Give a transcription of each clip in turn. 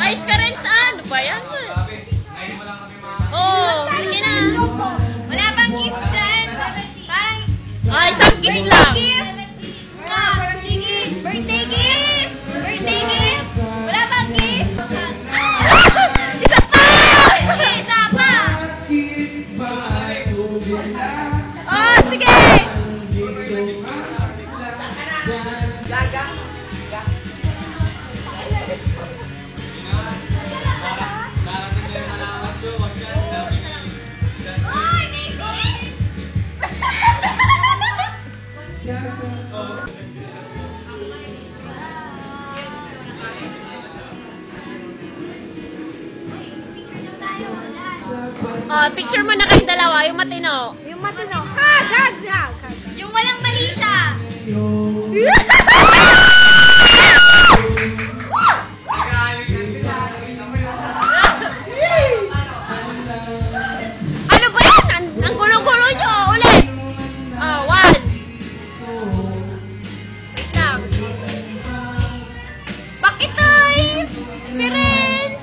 Ayos ka rin sa ano ba yan? Oo, sige na. Wala bang gift dyan? Parang... Isang kiss lang. Sige, birthday gift! Birthday gift! Wala bang gift? Isa pa! Isa pa! Oh, sige! Ay, may gift! Picture mo na kayong dalawa, yung matino. Yung matino. Yung walang mali siya. Ano ba yan? Ang gulo-gulo nyo. Ulit. One. Wait lang. Bakit ay? Parents.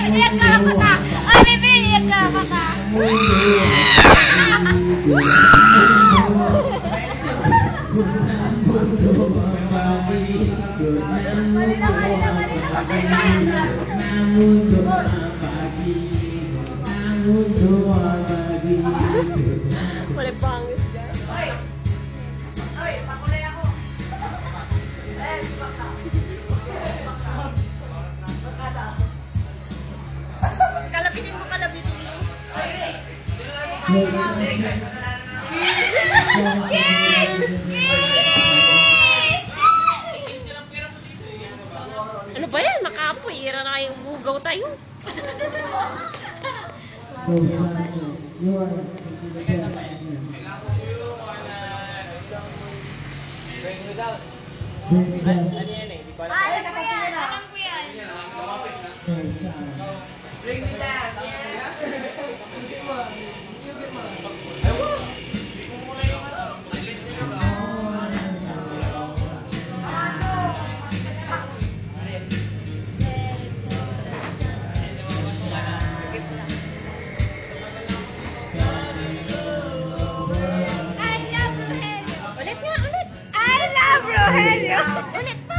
Iyak ka lang mata. Ay, bebe, iyak ka lang mata. Wala pangis dyan. Kalabitin mo, kalabitin mo. Ano ba yan? Makapoy. Ira na kayong bugaw tayo. Alam ko yan. Alam ko yan. Ulit nga, ulit. I love Rogelio. Ulit pa.